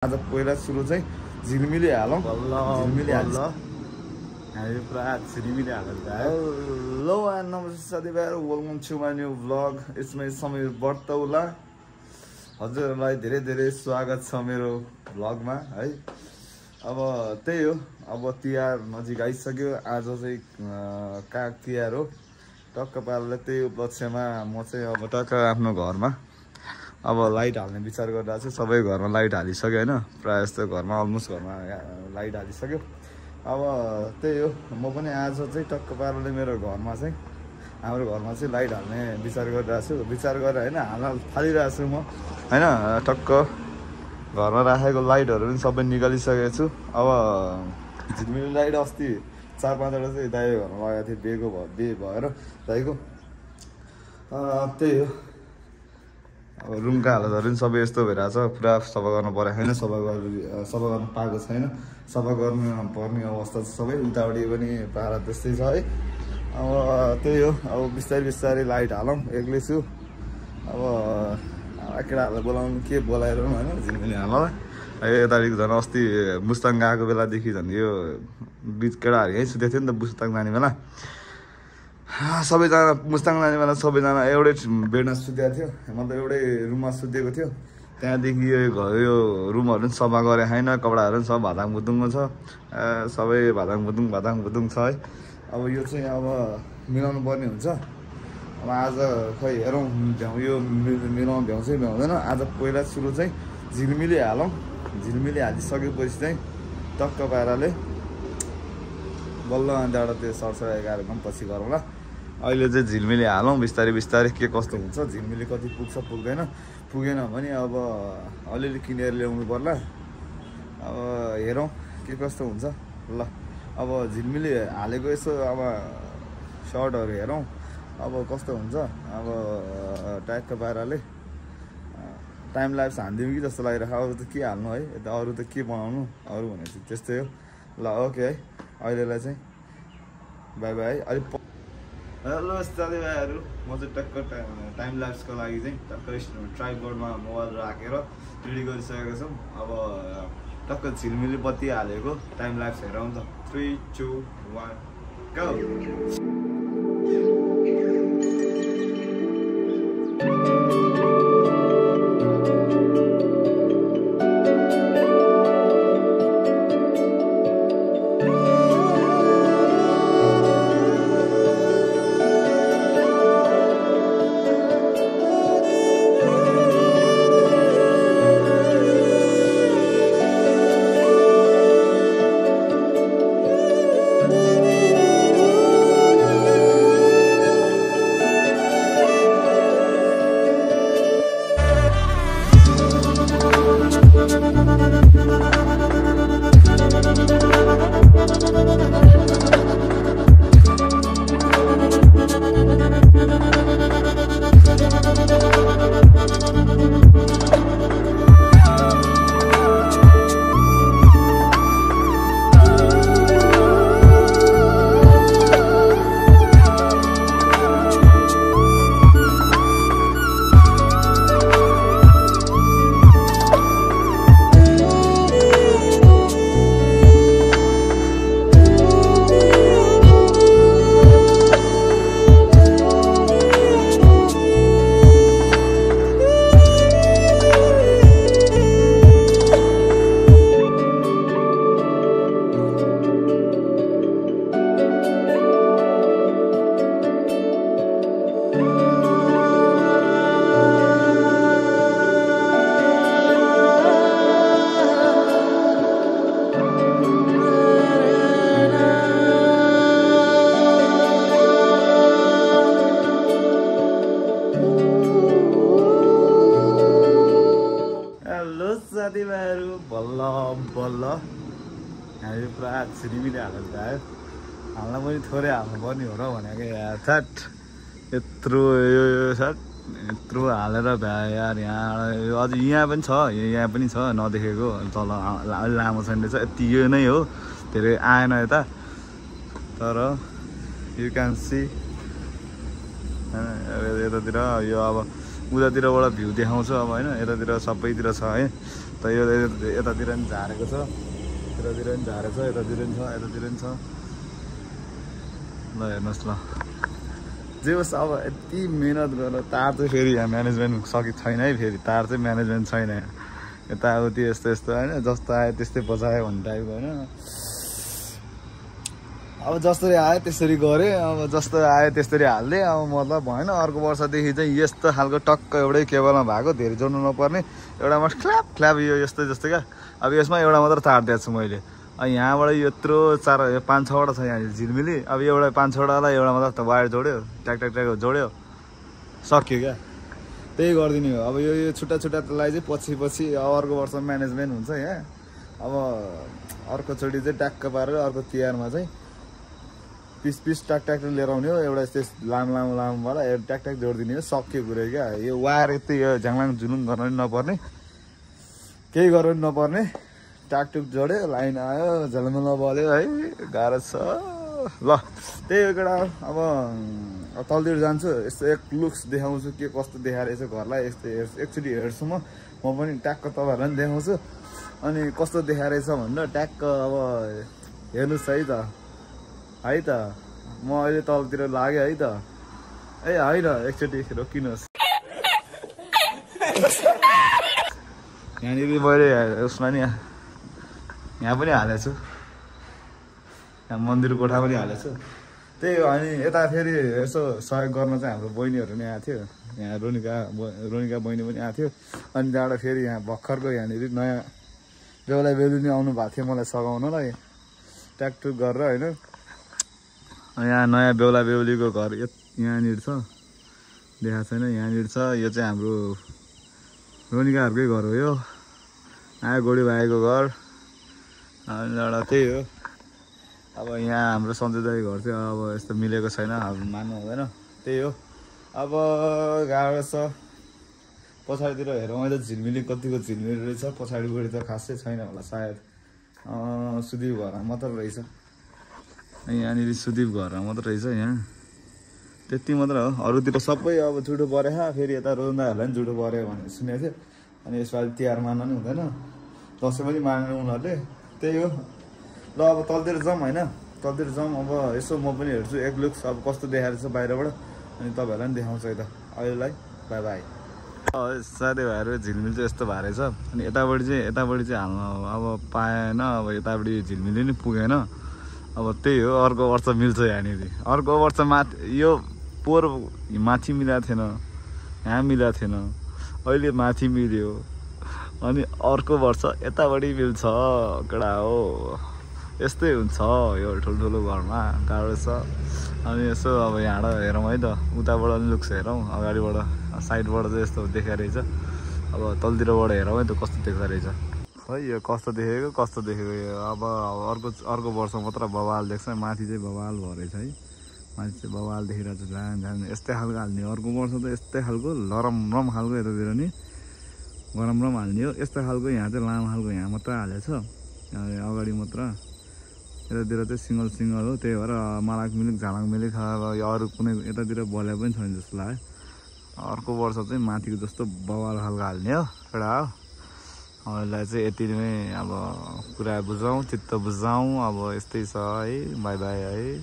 आज पहिला सुरु चाहिँ झिलमिली हालौँ झिलमिली हाल्छ हामी पुरा झिलमिली हालेर आयो। हेलो एन्ड नमस्ते साथीभाइहरु, welcome to my new vlog. यसमा समीर बर्तौला हजुरहरूलाई धेरै धेरै स्वागत छ मेरो भ्लगमा है। अब त्यही हो, अब तिहार नजिक आइसक्यो। आज चाहिँ काग तिहार हो। टक्क पाराले त्यही उपलक्ष्यमा म चाहिँ अब टक्क आफ्नो घरमा अब लाइट हाल्ने विचार गरिरहेको छु। सबै घरमा लाइट हालिसक्यो होइन, प्रायः जस्तो घरमा अलमोस्ट घरमा लाइट हालिसक्यो। अब त्यही हो, म पनि आज चाहिँ टक्क पाराले मेरो घरमा चाहिँ हाम्रो घरमा चाहिँ लाइट हाल्ने विचार गरिरहेको छु। विचार गरेर होइन, हाल्न थालिरहेको छु म होइन। टक्क घरमा राखेको लाइटहरू पनि सबै निकालिसकेको छु। अब झिलमिली लाइट अस्ति 4-5 वटा चाहिँ दाइको घरमा लगाएको थिएँ, बिहे भएर दाइको। त्यही हो, अब रुमका हालतहरू पनि सबै यस्तो भइरहेछ। पुरा सफा गर्नु परेको छैन, सफा गर्नु पाएको छैन, सफा गर्नु पर्ने अवस्था छ। सबै उतावटी पनि पारा त्यस्तै छ है। अब त्यही हो, अब बिस्तारै बिस्तारै लाइट हालौँ। एक्लै छु अब, केटाहरूलाई बोलाउनु के बोलाएर होइन, झिलमिली हाल्नलाई। यतादेखि झन् अस्ति मुस्ताङ गएको बेलादेखि झन् यो बिच केटाहरू यहीँ सुतेको थियो नि त। मुस्ताङ जाने बेला सबैजना मुस्ताङ जाने बेला सबैजना एउटै बेडमा सुतेको थियो, मतलब एउटै रुममा सुतेको थियो। त्यहाँदेखि यो रुमहरू पनि सफा गरे छैन, कपडाहरू पनि सब भादाङ भुदुङको छ, सबै भादाङ भुदुङ छ है। अब यो चाहिँ अब मिलाउनु पर्ने हुन्छ। अब आज खै हेरौँ, यो मिलाउनु भ्याउँछ कि भ्याउँदैन। आज पहिला सुरु चाहिँ झिलमिली हालौँ। झिलमिली हालिसकेपछि चाहिँ टक्क पाराले बल्ल अन्त एउटा त्यो सरसराई कार्यक्रम पछि गरौँला। अहिले चाहिँ झिलमिली हालौँ बिस्तारै बिस्तारै, के कस्तो हुन्छ, झिलमिली कति पुग्छ पुग्दैन। पुगेन भने अब अलिअलि किनेर ल्याउनु पर्ला। अब हेरौँ के कस्तो हुन्छ ल। अब झिलमिली हालेको यसो अब सर्टहरू हेरौँ अब कस्तो हुन्छ। अब ट्याक्क पाराले टाइम ल्याप्स हानिदिउँ कि जस्तो लागिरहेको। अरू त के हाल्नु है, यता अरू त के बनाउनु, अरू भनेपछि त्यस्तै हो ल। ओके है, अहिलेलाई चाहिँ बाई बाई। अलिक हेलो साथीभाइहरू, म चाहिँ टक्क टाइम ल्याप्सको लागि चाहिँ टक्क ट्राइपोडमा मोबाइल राखेर रेडी गरिसकेको छौँ। अब टक्क झिलमिली बत्ती हालेको टाइम ल्याप्स हेरौँ त। 3, 2, 1 गो। साथीभाइहरू, बल्ल बल्ल हामी पुरा झिलमिली हालेर आयो। हाल्न पनि थोरै हाल्नुपर्ने हो र भनेको यार। छ्याट यत्रो यो छ्याट यत्रो हालेर भ्या यार। यहाँ अझ यहाँ पनि छ, यहाँ पनि छ नदेखेको, तल लामो छैन रहेछ। यति यो नै हो, धेरै आएन यता। तर यु क्यान सी यतातिर यो अब उतातिरबाट भ्यू देखाउँछ अब होइन। यतातिर सबैतिर छ है, त यो यतातिर पनि झारेको छ, यतातिर पनि झारेको छ, यतातिर पनि छ, यतातिर पनि छ। ल हेर्नुहोस् ल, जे होस् अब यति मेहनत गरेर तार चाहिँ फेरि यहाँ म्यानेजमेन्ट सकेको छैन है, फेरि तार चाहिँ म्यानेजमेन्ट छैन यताउति यस्तो यस्तो होइन, जस्तो आयो त्यस्तै बचायो भन्ने टाइपको होइन। अब जसरी आयो त्यसरी गरेँ, अब जस्तो आयो त्यसरी हालिदिएँ। अब मतलब भएन, अर्को वर्षदेखि चाहिँ यस्तो खालको टक्क एउटै केबलमा भएको, धेरै जोड्नु नपर्ने, एउटा मात्र क्ल्याप क्ल्याप यो यस्तो जस्तो क्या। अब यसमा एउटा मात्र तार दिएको छु मैले, यहाँबाट यत्रो 4-5-6वटा छ यहाँ झिलमिली। अब एउटा 5-6वटालाई एउटा मात्र वायर जोड्यो, ट्याक ट्याक ट्याक जोड्यो, सक्यो क्या। त्यही गरिदिने हो। अब यो छुट्टा छुट्टालाई चाहिँ पछि अब अर्को वर्ष म्यानेजमेन्ट हुन्छ यहाँ। अब अर्कोचोटि चाहिँ ट्याक्क पारेर अर्को तिहारमा चाहिँ पिस ट्याक ट्याक लिएर आउने हो, एउटा यस्तै लामोबाट ट्याक ट्याक जोडिदिने हो, सक्यो कुरो क्या। यो वायर यति यो झ्याङलाङ झुलुङ गर्न पनि नपर्ने, केही गर्नु पनि नपर्ने, ट्याकटुक जोड्यो, लाइन आयो, झलमल बल्यो है, गाह्रो छ। ल त्यही हो केटा। अब तलतिर जान्छु, यस्तो एक लुक्स देखाउँछु के कस्तो देखाएर रहेछ घरलाई, यस्तो एकचोटि हेर्छु म पनि ट्याक्क तपाईँहरूलाई पनि देखाउँछु, अनि कस्तो देखाएर रहेछ भनेर ट्याक्क अब हेर्नुहोस् है त, है त। म अहिले तलतिर लाग्यो है त, ए होइन एकचोटि रोकिनुहोस्। यहाँनिर मैले उसमा नि यहाँ पनि हालेको छु, यहाँ मन्दिर कोठा पनि हालेको छु। त्यही हो। अनि यता फेरि यसो सहयोग गर्न चाहिँ हाम्रो बहिनीहरू नि आएको थियो, यहाँ रोनिका बहिनी पनि आएको थियो। अनि त्यहाँबाट फेरि यहाँ भर्खरको यहाँनिर नयाँ बेहुला बेहुली आउनु भएको थियो मलाई सघाउनलाई, ट्याकटुक गरेर होइन। यहाँ नयाँ बेहुला बेहुलीको घर यहाँनिर छ, देखाएको छैन, यहाँनिर छ। यो चाहिँ हाम्रो रोनिकाहरूकै घर हो, यो आयो गोडी भाइको घर। अनि एउटा त्यही हो। अब यहाँ हाम्रो सन्जय दाइको घर चाहिँ अब यस्तो मिलेको छैन, अब मान्नु हुँदैन। त्यही हो। अब गाह्रो छ। पछाडितिर हेरौँ अहिले झिलमिली कतिको झिलमिली रहेछ, पछाडिपट्टि त खासै छैन होला सायद, सुदीप घरमा मात्र रहेछ। यहाँनिर सुदीप घरमा मात्र रहेछ यहाँ, त्यति मात्र हो। अरूतिर सबै अब जुठो परेको, फेरि यता रोन्दाहरूलाई पनि जुठो पऱ्यो भनेर सुनेको थियो। अनि यसपालि तिहार मान्न नि हुँदैन, दसैँ पनि मानेन उनीहरूले। त्यही हो। ल अब तलतिर जाउँ होइन, तलतिर जाउँ। अब यसो म पनि हेर्छु एक लुक्स अब कस्तो देखाएर छ बाहिरबाट, अनि तपाईँहरूलाई पनि देखाउँछ है त। अहिलेलाई बाई बाई। साथीभाइहरू झिलमिल चाहिँ यस्तो भएर छ। अनि यतापट्टि चाहिँ हाल्नु अब पाएन, अब यतापट्टि झिलमिली नि पुगेन। अब त्यही हो, अर्को वर्ष मिल्छ यहाँनिर। अर्को वर्ष माथि यो पोहोर माथि मिलाएको थिएन, यहाँ मिलाएको थिएन, अहिले माथि मिल्यो। अनि अर्को वर्ष यतापट्टि मिल्छ केटा हो। यस्तै हुन्छ यो ठुल्ठुलो घरमा, गाह्रो छ। अनि यसो अब यहाँबाट हेरौँ है त, उताबाट पनि लुक्स हेरौँ, अगाडिबाट साइडबाट चाहिँ यस्तो देखाइरहेछ। अब तलतिरबाट हेरौँ है त कस्तो देखाइरहेछ। खै यो कस्तो देखेको यो। अब अर्को वर्ष मात्र बवाल देख्छ, माथि चाहिँ बवाल भएछ है, माथि चाहिँ बवाल देखिरहेको छ। झ्यान यस्तै खालको हाल्ने, अर्को वर्ष त यस्तै खालको लरम खालको, यतातिर नि गरम हाल्ने हो। यस्तो खालको यहाँ चाहिँ लामो खालको यहाँ मात्र हालेको छ, अगाडि मात्र। यतातिर चाहिँ सिङ्गल हो, त्यही भएर मालाक मिलिक झालाङ मिलिक अरू कुनै यतातिर बल्या पनि छैन जस्तो लाग्यो। अर्को वर्ष चाहिँ माथिको जस्तो बवाल खालको हाल्ने हो एउटा हो। यसलाई चाहिँ यति नै अब कुरा बुझाउँ, चित्त बुझाउँ। अब यस्तै छ है, बाई बाई है।